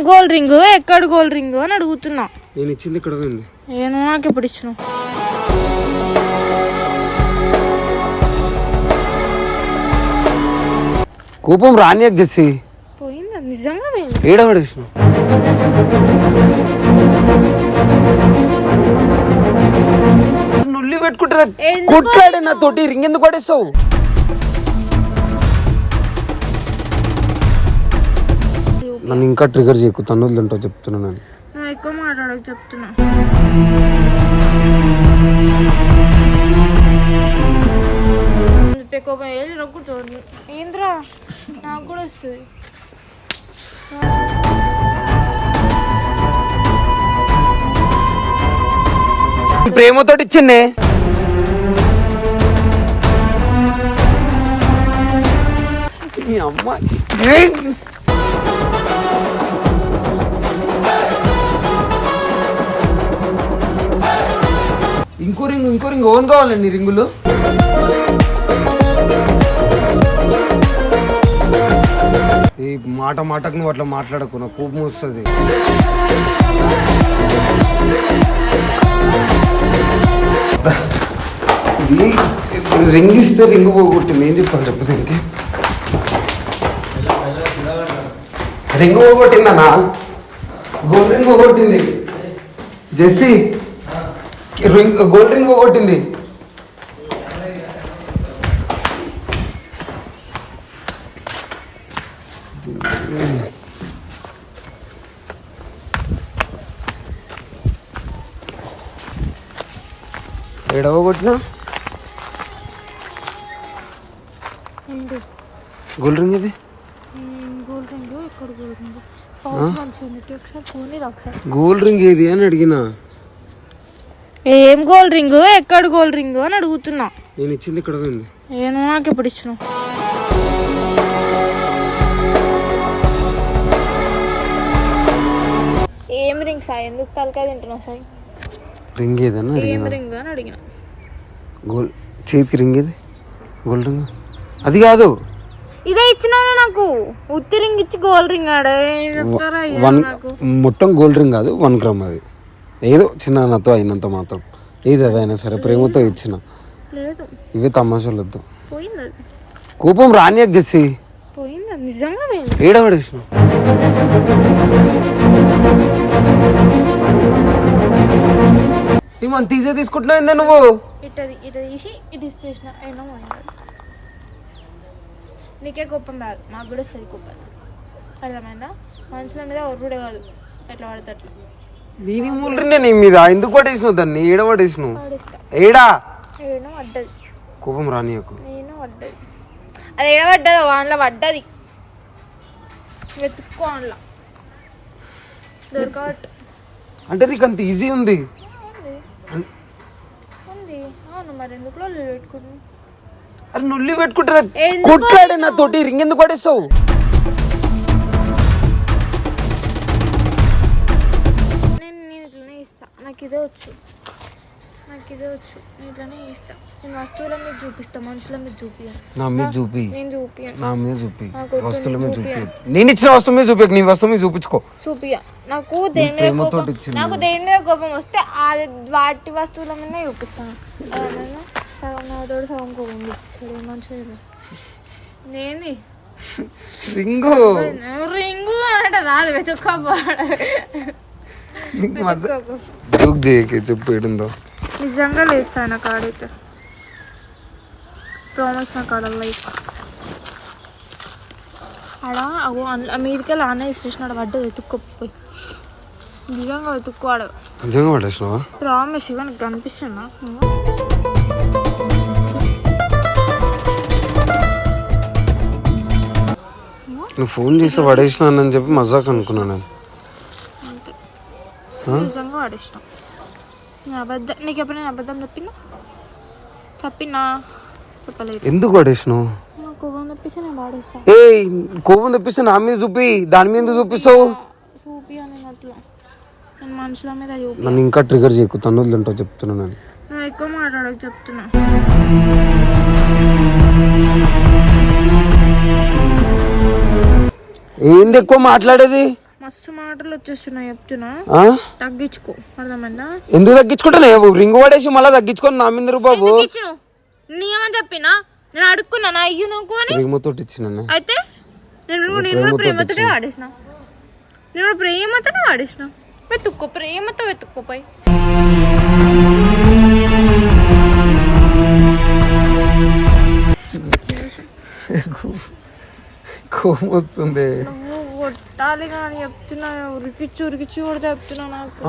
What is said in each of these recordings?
Gold ring ఎక్కడ gold ring అని అడుగుతున్నా. నేను ఇచ్చింది ఇక్కడ ఉంది. నేను నాకు ఎప్పుడు ఇచ్చిన కోపం రానియక్ జెస్సీ పోయిందా నిజంగా ఏడ పడేసినావు. నుల్లి పెట్టుకుంటారా కొట్లాడే నా తోటి రింగ్ ఎందుకు పడేస్తావు? నన్ను ఇంకా ట్రిగర్ చేయకు, తన్నులు తింటావు చెప్తున్నా. నేను ఎక్కువ మాట్లాడక చెప్తున్నా. కోపం నొక్కుతుంది ఏంద్రా నాకు కూడా వస్తుంది. ప్రేమతోటి ఇచ్చిందే అమ్మ. ఇంకో రింగ్ ఓన్ కావాలండి రింగులు. ఈ మాటకు నువ్వు అట్లా మాట్లాడకు, నాకు కోపం వస్తుంది. ఇది రింగ్ ఇస్తే రింగ్ పోగొట్టింది. ఏం చెప్పాలి చెప్పదు ఇంకే రింగ్ పోగొట్టిందన్నా, గోల్డ్ రింగ్ పోగొట్టింది. జెస్సీ గోల్డ్ రింగ్ పోగొట్టింది. ఏడ పోగొట్టినా గోల్డ్ రింగ్ ఇది. గోల్డ్ రింగ్ ఏది అని అడిగినా. ఏం గోల్డ్ రింగ్ ఎక్కడ గోల్డ్ రింగ్ అని అడుగుతున్నా. నేను ఇచ్చింది ఇక్కడ ఉంది. నేను నాకు ఎప్పుడు ఇచ్చిన ఏం రింగ్ సాయి ఎందుకు తలకాయ తింటున్నా సాయి? రింగ్ ఏదన్నా ఏం రింగ్ అని అడిగిన. గోల్డ్ చేతికి రింగ్ ఏది? గోల్డ్ రింగ్ అది కాదు. ఇదే ఇచ్చినాను నాకు. ఉత్తి రింగ్ ఇచ్చి గోల్డ్ రింగ్ మొత్తం గోల్డ్ రింగ్ కాదు, 1 గ్రామ్. అది ఏదో చిన్న నాతో అయినంత మాత్రం. ఏది అదైనా సరే ప్రేమతో ఇచ్చిన. ఇవే తమాషాలు వద్దు. కోపం రానియక్ జెస్సీ నిజంగా ఏడ పడేసినావు. ఏమని తీసే తీసుకుంటున్నావు ఏందా నువ్వు? ఇట తీసి ఇటు ఇచ్చేసిన అయినా నీకే కోపం రాదు, నాకు కూడా వస్తుంది కోపం. అర్థమైందా? మనుషుల మీద ఒర్రుడే కాదు, ఎట్లా పడితే అట్లా. దీని ముళ్ళే నీ మీద ఎందుకు పడేసినావు దాన్ని? ఏడ పడేసినావు? ఏడా ఏడో పడ్డది. కోపం రానియకు. నేను పడ్డది, అది ఏడబడ్డది వాన్లో పడ్డది. వెతుక్కో అందులో దొరకబట్టు. అంటే నీకు అంత ఈజీ ఉంది? అవును, మరి ఎందుకు పెట్టుకుంటున్నావు? అరే నుల్లి పెట్టుకుంటారా కొట్లాడే నా తోటి రింగ్ ఎందుకు పడేస్తావు? నేను ఇట్లనే ఇస్తా, నాకు ఇదే వచ్చు. నేను ఇట్లనే ఇస్తా. నేను వస్తువుల మీద చూపిస్తా, మనుషుల మీద చూపియను. నా మీద చూపి, నేను చూపియను. నా మీద చూపి, వస్తువుల మీద చూపి. నేను ఇచ్చిన వస్తువు మీద చూపి, నీ వస్తువు మీద చూపించుకో. చూపియా. నాకు దేని మీద కోపం వస్తే అది వాటి వస్తువుల మీద చూపిస్తాను. సగం నాతోడు సగం కోపం చూపిస్తాడు మనుషులు. నేను రింగు అంటే రాదు, వెతుక్కోపోడు. చెప్పు ఏడుందో. నిజంగా లేదు సార్ నా కాడైతే. ప్రామిస్ నా కాడ లైక్ ఆడ అగో మీదికెళ్ళి ఆనే ఇచ్చేసినాడు. పడ్డది వెతుక్కోపోయి. నిజంగా వెతుక్కోవాడు. నిజంగా పడేసినావా? ప్రామిస్ ఇక నీకు కనిపిస్తున్నా. నువ్వు ఫోన్ చేసి పడేసినానని చెప్పి మజాక్ అనుకున్నాను నేను. అంతే, నిజంగా పడేసినా. నీకు ఎప్పుడైనా అబద్ధం చెప్పినా చెప్పలేదు. ఎందుకు పడేసినావు? కోపం తెప్పిస్తే నేను పడేస్తా. కోపం తెప్పిస్తే నా మీద చూపి, దాని మీద ఎందుకు చూపిస్తావు? చూపి అని అట్లా నేను మనుషుల మీద చూపి. నన్ను ఇంకా ట్రిగర్ చేయకు, తన్నులు తింటావు చెప్తున్నా. నేను నువ్వు ఎక్కువ మాట్లాడక చెప్తున్నా. ఏంది ఎక్కువ మాట్లాడేది? మస్తు మాటలు వచ్చేస్తున్నాయి చెప్తున్నా, తగ్గించుకో. అర్థమైందా? ఎందుకు తగ్గించుకుంటా? రింగ్ పడేసి మళ్ళీ తగ్గించుకొని నా మీద బాబు నీయమని చెప్పినా నేను అడుక్కున్నా అయ్యో నువ్వు ప్రేమతో ఇచ్చిన. అయితే నేను కూడా ప్రేమతోనే వాడేసిన, నేను ప్రేమతోనే వాడేసిన. వెతుక్కో, ప్రేమతో వెతుక్కోపోయి. కోపం వస్తుంది. నువ్వు కొట్టాలి కానీ చెప్తున్నా, ఉరికిచ్చి కొడితే చెప్తున్నా. నాకు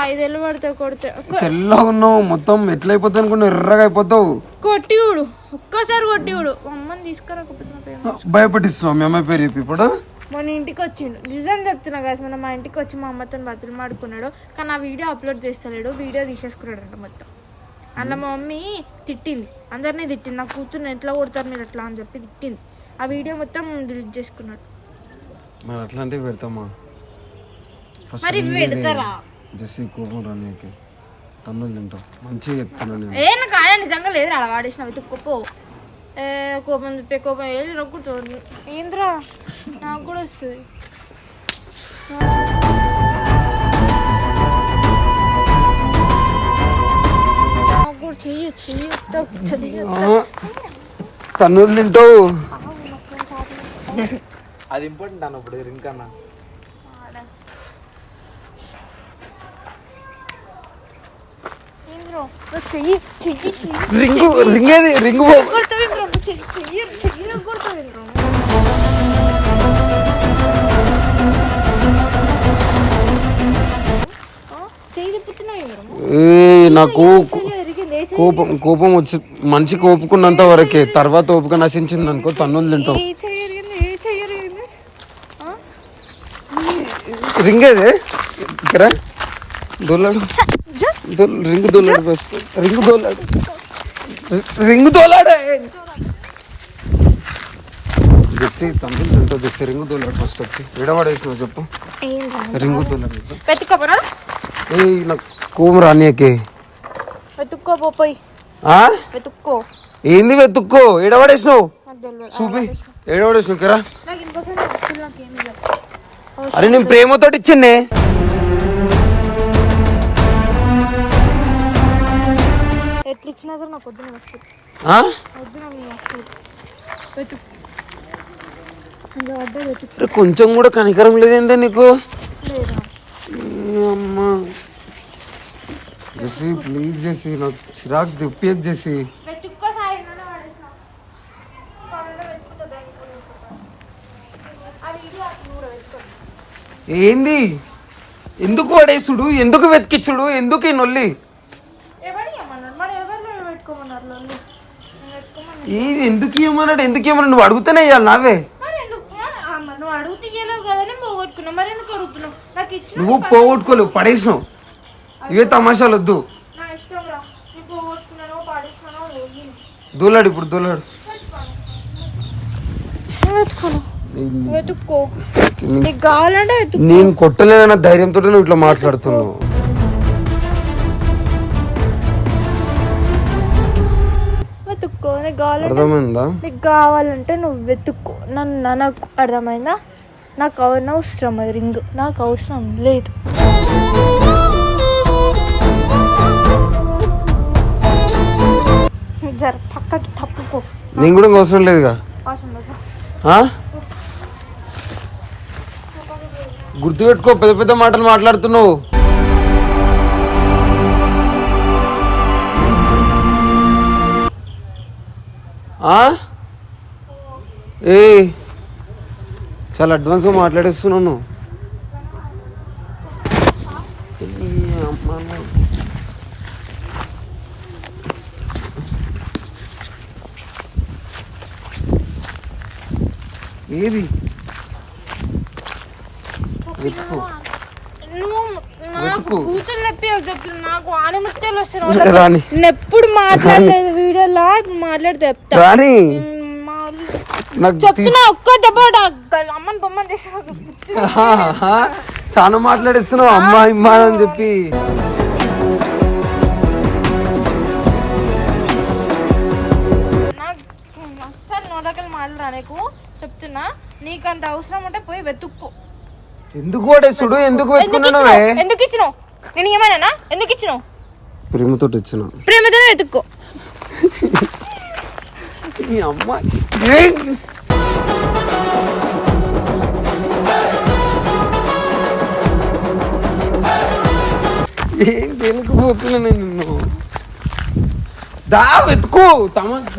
5 ఏళ్ళు పడతావు కొడితే. తెల్లగా ఉన్నావు మొత్తం, ఎట్లయిపోతావు అనుకున్నా, ఎర్రగా అయిపోతావు. కొట్టి చూడు, ఒక్కసారి కొట్టి చూడు. అమ్మని తీసుకురాకపోతున్నా. భయపడిస్తున్నావు మీ అమ్మాయి పేరు చెప్పి. ఇప్పుడు మన ఇంటికి వచ్చిండు, నిజం చెప్తున్నా కదా, మన మా ఇంటికి వచ్చి మా అమ్మతో బతులు మాడుకున్నాడు. కానీ ఆ వీడియో అప్లోడ్ చేస్తలేడు, వీడియో తీసేసుకున్నాడు అంట మొత్తం. అలా మా మమ్మీ తిట్టింది, అందరినీ తిట్టింది. నా కూతుర్ని ఎట్లా కొడతారు మీరు ఎట్లా అని చెప్పి తిట్టింది. ఆ వీడియో మొత్తం డిలీట్ చేసుకున్నాడు. మరి అట్లాంటివి పెడతామా? మరి పెడతారా? జస్ట్ కోపం రానికి తన్నులు తింటావు. మంచిగా చెప్తున్నాను. నాకు ఆడ నిజంగా లేదు, అలా వాడేసిన వెతుక్కోపో. కోపం చెప్పే కోపం ఏది నొక్కుతుంది. ఏంద్రా నాకు కూడా వస్తుంది. నాకు కూడా చెయ్యి తన్నులు తింటావు. అది ఇంపార్టెంట్ అన్నప్పుడు రింగ్ అన్న రింగు నాకు కోపం వచ్చి మనిషి కోపుకున్నంత వరకే, తర్వాత ఓపిక నశించింది అనుకో తన్నులు తింటావు. రింగ్ ఏదే దొల్లాడు, రింగు దొల్లాడు, రింగు దొల్లాడే. జెస్సీ తమ్ముడు తింటావు. జెస్సీ రింగు దొల్లాడు ఫస్ట్ వచ్చి విడబడేసినావు చెప్పు. రింగు దొల్లాడు. నాకు కోపం రానియకే. ఏంది వెతుక్కో? ఏడబడేసినావు చూపి, ఏడబడేసినావు కరా. అరే నేను ప్రేమతో ఇచ్చిందే. కొంచెం కూడా కనికరం లేదేంటే నీకు? అమ్మా జెస్సీ ప్లీజ్ జెస్సీ, నాకు చిరాకు తెప్పియకు జెస్సీ. ఏంది ఎందుకు పడేసుడు, ఎందుకు వెతికిచ్చుడు, ఎందుకు ఈ నొల్లి? ఏది ఎందుకు ఇవ్వమన్నాడు, ఎందుకు ఇవ్వమన్నాడు? నువ్వు అడుగుతూనే ఇవ్వాలి నావే. నువ్వు పోగొట్టుకోలేవు, పడేసినావు. ఇవే తమాషాలు వద్దు. దూలాడు ఇప్పుడు, దూలాడు. నేను కొట్టలేదన్న ధైర్యంతో నువ్వు ఇట్లా మాట్లాడుతున్నావు. అర్థమైందా? నీకు కావాలంటే నువ్వు వెతుక్కో. నాకు అర్థమైందా? నాకు అవసరం అది రింగ్, నాకు అవసరం లేదు. జర పక్కకి తప్పుకో. నేను కూడా అవసరం లేదుగా. గుర్తుపెట్టుకో, పెద్ద పెద్ద మాటలు మాట్లాడుతున్నావు. ఏ చాలా అడ్వాన్స్గా మాట్లాడేస్తున్నాను. ఏది ఎప్పుడు మాట్లాడలేదు వీడియోలో, మాట్లాడితే చెప్తున్నా. ఒక్క దెబ్బ అమ్మని బొమ్మని చేసా. చాలా మాట్లాడేస్తున్నావు అమ్మా ఇమ్మా అని చెప్పి. అస్సలు నోటకలు మాట్లాడరా నీకు చెప్తున్నా. నీకు అంత అవసరం ఉంటే పోయి వెతుక్కో. ఎందుకు ఓడేసుడు? ఎందుకు వెతుకున్నావే? ఎందుకు ఇచ్చినావు? నేను ఏమన్నా ఎందుకు ఇచ్చినావు? ప్రేమతో ఇచ్చిన. ప్రేమతోనే వెతుక్కో. మీ అమ్మ ఏం తెలుగుపోతున్నా నేను నిన్ను. దా వెతుకు.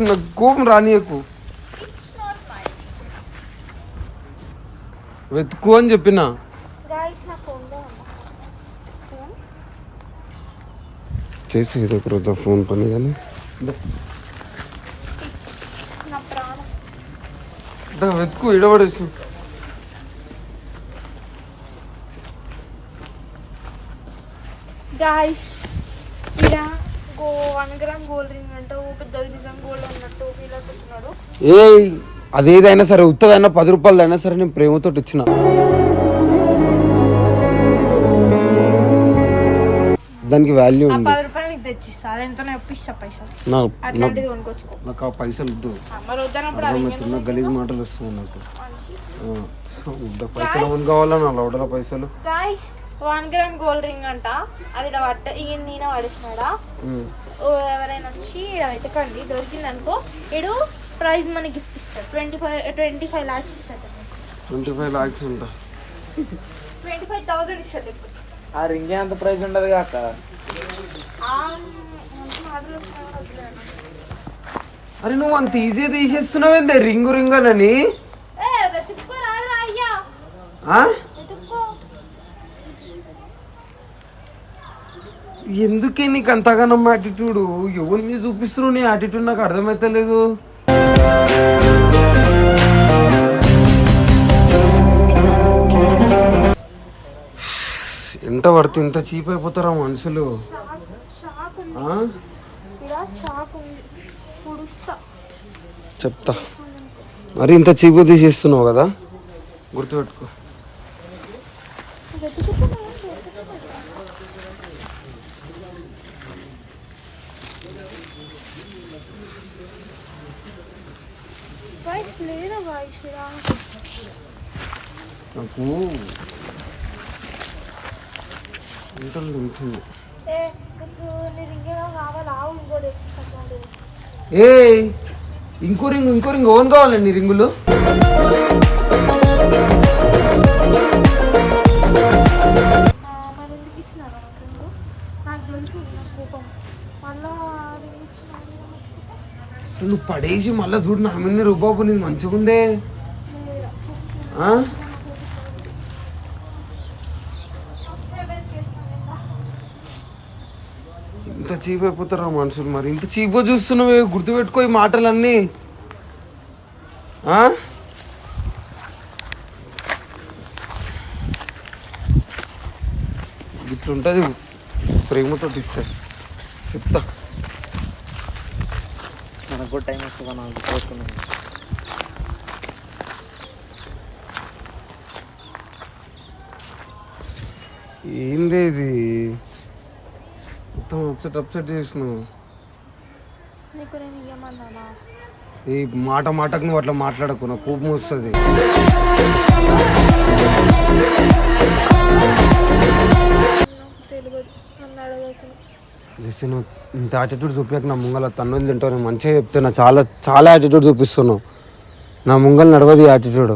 నాకు కోపం రానియకు. వెతుకు అని చెప్పిన. చేసి ఏదో ఒక రోజు ఫోన్ పని కానీ వెతుకు ఇడబడేసి. గాయ్స్ ఇలా 1 గ్రామ్ గోల్డ్ రింగ్ అంటే పెద్ద నిజం గోల్డ్ అన్నట్టు ఫీల్ అవుతున్నాడు. అదేదైనా సరే ఉత్తదైనా 10 రూపాయలైనా సరే నేను ప్రేమతో ఇచ్చిన. దానికి వాల్యూ ఉంది. 10 రూపాయలు నీకు తెచ్చిస్తా. అదెంతనో ఇప్పిస్తా పైసలు. అట్లాంటిది కొనుక్కొచ్చుకో. నాకు ఆ పైసలు వద్దు. మరి వద్దన్నప్పుడు గలీజ్ మాటలు వస్తున్నాయి నాకు. పైసలు ఏమని కావాలా? నా లౌడల పైసలు. 1 గ్రామ్ గోల్డ్ రింగ్ అంట. అది నేనే పడేసినాడా? ఎవరైనా వచ్చి వెతకండి, దొరికింది అనుకో ఇడు ప్రైజ్ మనీ గిఫ్ట్ ఇస్తాడు. 25 lakhs ఇస్తాడు. 25 lakhs అంట. 25,000 ఇస్తాడు. ఆ రింగ్ అంత ప్రైస్ ఉండదు కాక. అరే నువ్వు అంత ఈజీగా తీసేస్తున్నావు రింగు రింగనని. ఎందుకే నీకు అంతగానో యాటిట్యూడ్? ఎవరి మీద చూపిస్తున్నావు నీ యాటిట్యూడ్? నాకు అర్థమైతలేదు. ఎంత పడితే ఇంత చీప్ అయిపోతారా మనుషులు? చెప్తా. మరి ఇంత చీప్ తీసేస్తున్నావు కదా, గుర్తుపెట్టుకో. నాకు ఉంటుంది. ఇంకో రింగ్ ఓన్ కావాలండి రింగులు. నువ్వు పడేసి మళ్ళా చూడు నా మీద రూబాబు, నీకు మంచిగా ఉందే. ఇంత చీప్ అయిపోతారా మనుషులు? మరి ఇంత చీప్గా చూస్తున్నావే, గుర్తుపెట్టుకో ఈ మాటలన్నీ. ఇట్లుంటుంది ప్రేమతో ఇస్తే. చెప్తా. మనకు కూడా టైం వస్తుందా? నాకు కోరుకున్నాను. ఏంది ఇది మొత్తం అప్సెట్ చేసినావు. ఈ మాటకు నువ్వు అట్లా మాట్లాడకు, నాకు కోపం వస్తుంది. నువ్వు ఇంత యాటిట్యూడ్ చూపించక నా ముంగల తన్నులు తింటావు. నేను మంచిగా చెప్తున్నా, చాలా చాలా యాటిట్యూడ్ చూపిస్తున్నావు. నా ముంగలు నడవదు ఈ యాటిట్యూడ్.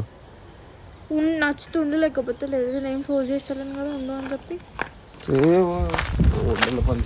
నచ్చుతుండు, లేకపోతే లేదు. నేను ఫోర్స్ చేస్తాను కదా ఉండు అని చెప్పి. పని